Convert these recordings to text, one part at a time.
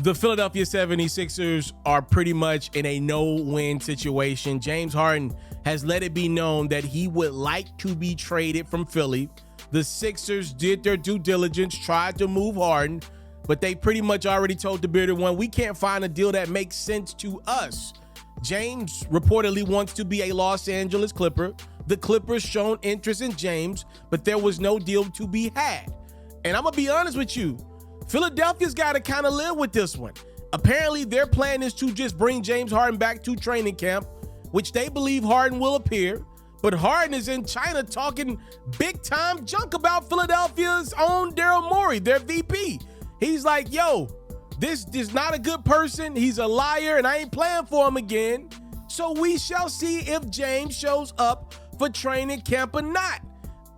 The Philadelphia 76ers are pretty much in a no-win situation. James Harden has let it be known that he would like to be traded from Philly. The Sixers did their due diligence, tried to move Harden, but they pretty much already told the bearded one, we can't find a deal that makes sense to us. James reportedly wants to be a Los Angeles Clipper. The Clippers shown interest in James, but there was no deal to be had. And I'm going to be honest with you, Philadelphia's got to kind of live with this one. Apparently, their plan is to just bring James Harden back to training camp, which they believe Harden will appear. But Harden is in China talking big-time junk about Philadelphia's own Daryl Morey, their VP. He's like, yo, this is not a good person. He's a liar, and I ain't playing for him again. So we shall see if James shows up for training camp or not.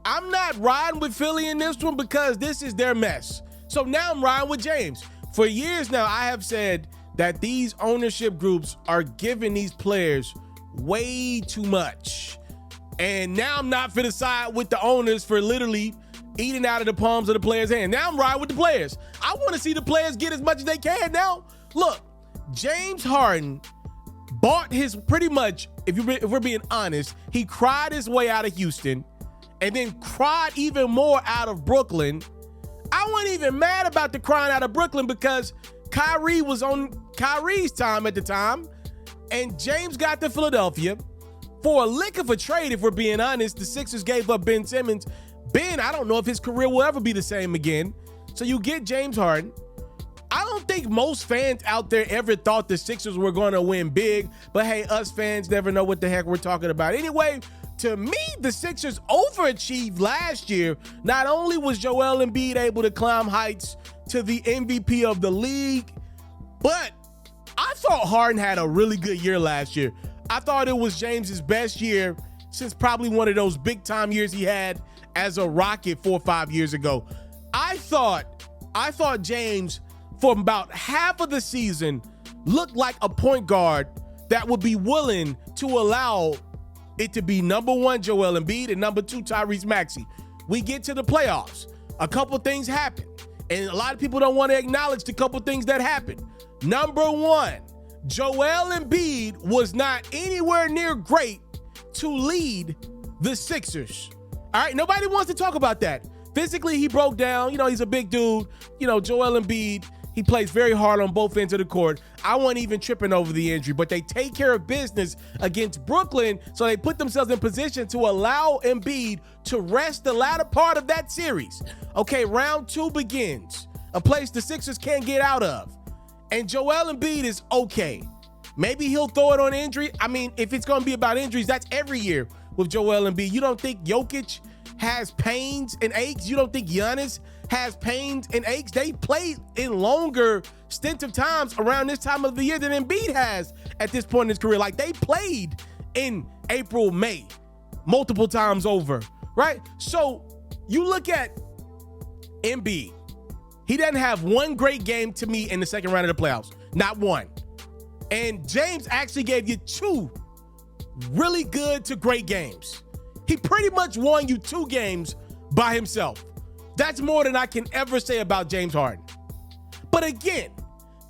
I'm not riding with Philly in this one because this is their mess. So now I'm riding with James. For years now, I have said that these ownership groups are giving these players way too much. And now I'm not finna side with the owners for literally eating out of the palms of the players' hand. Now I'm riding with the players. I want to see the players get as much as they can now. Look, James Harden bought his, pretty much, if we're being honest, he cried his way out of Houston and then cried even more out of Brooklyn. I wasn't even mad about the crying out of Brooklyn because Kyrie was on Kyrie's time at the time, and James got to Philadelphia for a lick of a trade. If we're being honest, the Sixers gave up Ben Simmons. Ben, I don't know if his career will ever be the same again. So you get James Harden. I don't think most fans out there ever thought the Sixers were going to win big, but hey, us fans never know what the heck we're talking about. Anyway, to me, the Sixers overachieved last year. Not only was Joel Embiid able to climb heights to the MVP of the league, but I thought Harden had a really good year last year. I thought it was James's best year since probably one of those big time years he had as a Rocket 4 or 5 years ago. I thought James, for about half of the season, looked like a point guard that would be willing to allow it to be number one Joel Embiid and number two Tyrese Maxey. We get to the playoffs. A couple things happen, and a lot of people don't want to acknowledge the couple things that happened. Number one, Joel Embiid was not anywhere near great to lead the Sixers. All right, nobody wants to talk about that. Physically, he broke down. You know, he's a big dude. You know, Joel Embiid, he plays very hard on both ends of the court. I wasn't even tripping over the injury, but they take care of business against Brooklyn, so they put themselves in position to allow Embiid to rest the latter part of that series. Okay, round two begins, a place the Sixers can't get out of, and Joel Embiid is okay. Maybe he'll throw it on injury. I mean, if it's going to be about injuries, that's every year with Joel Embiid. You don't think Jokic has pains and aches? You don't think Giannis has pains and aches? They played in longer stints of times around this time of the year than Embiid has at this point in his career. Like, they played in April, May, multiple times over, right? So you look at Embiid. He doesn't have one great game to me in the second round of the playoffs. Not one. And James actually gave you two really good to great games. He pretty much won you 2 games by himself. That's more than I can ever say about James Harden. But again,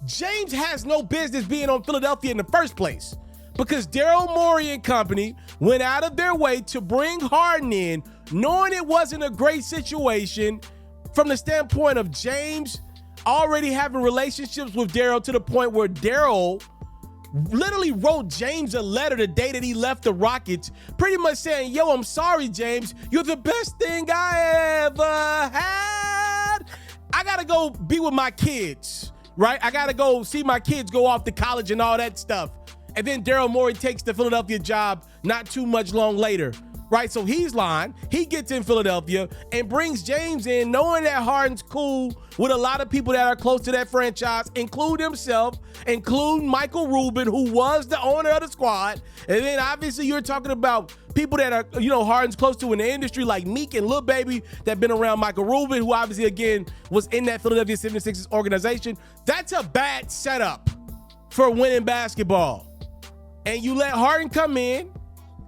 James has no business being on Philadelphia in the first place because Daryl Morey and company went out of their way to bring Harden in, knowing it wasn't a great situation from the standpoint of James already having relationships with Daryl to the point where Daryl literally wrote James a letter the day that he left the Rockets, pretty much saying, yo, I'm sorry, James. You're the best thing I ever had. I got to go be with my kids, right? I got to go see my kids go off to college and all that stuff. And then Daryl Morey takes the Philadelphia job not too much long later, right? So he's lying. He gets in Philadelphia and brings James in, knowing that Harden's cool with a lot of people that are close to that franchise, include himself, include Michael Rubin, who was the owner of the squad. And then obviously you're talking about people that are, you know, Harden's close to in the industry, like Meek and Lil Baby, that been around Michael Rubin, who obviously, again, was in that Philadelphia 76ers organization. That's a bad setup for winning basketball. And you let Harden come in,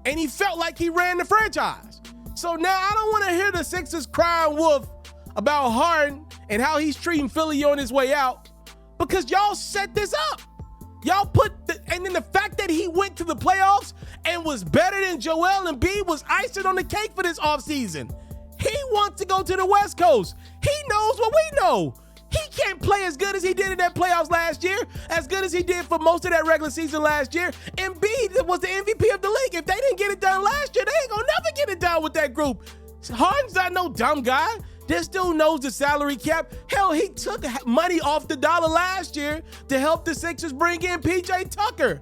and he felt like he ran the franchise. So now I don't want to hear the Sixers crying wolf about Harden and how he's treating Philly on his way out. because y'all set this up. Y'all and then the fact that he went to the playoffs and was better than Joel Embiid was icing on the cake for this offseason. He wants to go to the West Coast. He knows what we know. He can't play as good as he did in that playoffs last year, as good as he did for most of that regular season last year. Embiid was the MVP of the league. If they didn't get it done last year, they ain't gonna never get it done with that group. Harden's not no dumb guy. This dude knows the salary cap. Hell, he took money off the dollar last year to help the Sixers bring in PJ Tucker.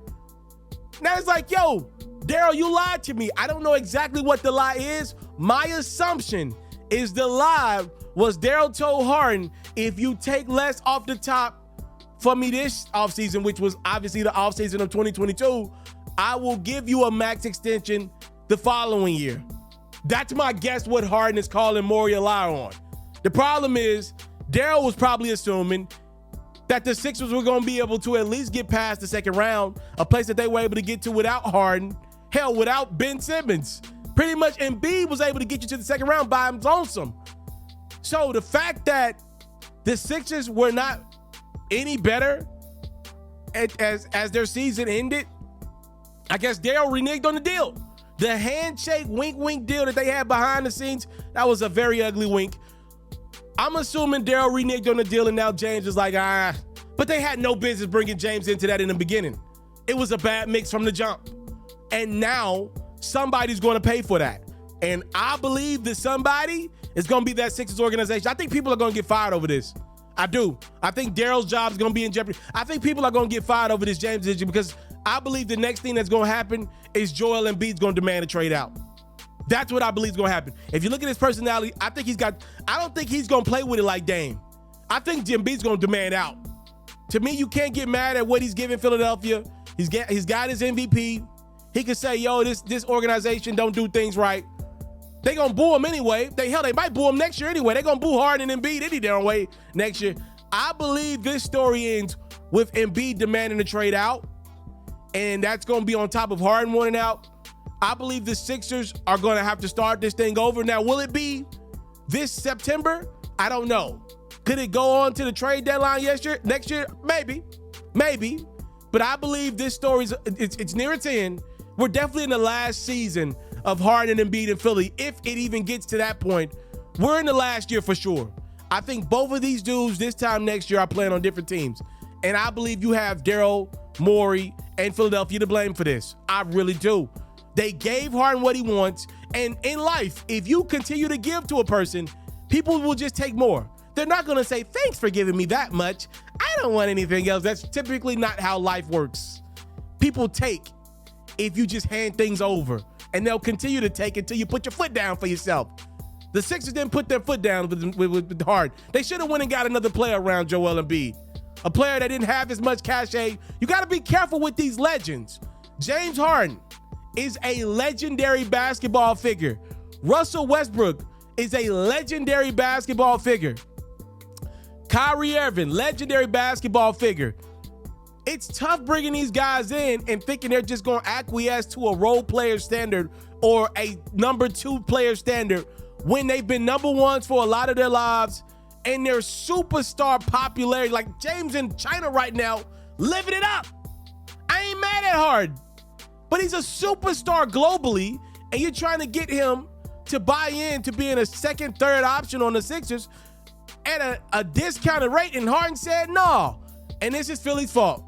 Now it's like, yo, Daryl, you lied to me. I don't know exactly what the lie is. My assumption is the lie was Daryl told Harden, if you take less off the top for me this offseason, which was obviously the offseason of 2022, I will give you a max extension the following year. That's my guess what Harden is calling Morey a lie on. The problem is Daryl was probably assuming that the Sixers were going to be able to at least get past the second round, a place that they were able to get to without Harden, hell, without Ben Simmons. Pretty much Embiid was able to get you to the second round by his lonesome. So the fact that the Sixers were not any better as their season ended, I guess Daryl reneged on the deal. The handshake wink deal that they had behind the scenes, that was a very ugly wink. I'm assuming Daryl reneged on the deal and now James is like, but they had no business bringing James into that in the beginning. It was a bad mix from the jump. And now somebody's going to pay for that. And I believe that somebody is going to be that Sixers organization. I think people are going to get fired over this. I do. I think Daryl's job is going to be in jeopardy. I think people are going to get fired over this James issue because I believe the next thing that's going to happen is Joel Embiid's going to demand a trade out. That's what I believe is going to happen. If you look at his personality, I don't think he's going to play with it like Dame. I think Embiid's going to demand out. To me, you can't get mad at what he's giving Philadelphia. He's got his MVP. He can say, yo, this organization don't do things right. They gonna boo him anyway. They might boo him next year anyway. They gonna boo Harden and Embiid any damn way next year. I believe this story ends with Embiid demanding a trade out, and that's gonna be on top of Harden wanting out. I believe the Sixers are gonna have to start this thing over. Now, will it be this September? I don't know. Could it go on to the trade deadline next year? Maybe. But I believe this story's it's near its end. We're definitely in the last season of Harden and Embiid in Philly. If it even gets to that point, we're in the last year for sure. I think both of these dudes this time next year are playing on different teams. And I believe you have Daryl Morey and Philadelphia to blame for this. I really do. They gave Harden what he wants. And in life, if you continue to give to a person, people will just take more. They're not going to say, thanks for giving me that much. I don't want anything else. That's typically not how life works. People take if you just hand things over. And they'll continue to take until you put your foot down for yourself. The Sixers didn't put their foot down with Harden. They should have went and got another player around Joel Embiid. A player that didn't have as much cachet. You got to be careful with these legends. James Harden is a legendary basketball figure. Russell Westbrook is a legendary basketball figure. Kyrie Irving, legendary basketball figure. It's tough bringing these guys in and thinking they're just going to acquiesce to a role player standard or a number 2 player standard when they've been number ones for a lot of their lives and they're superstar popularity. Like James in China right now, living it up. I ain't mad at Harden, but he's a superstar globally and you're trying to get him to buy in to being a second, third option on the Sixers at a discounted rate. And Harden said no. And this is Philly's fault.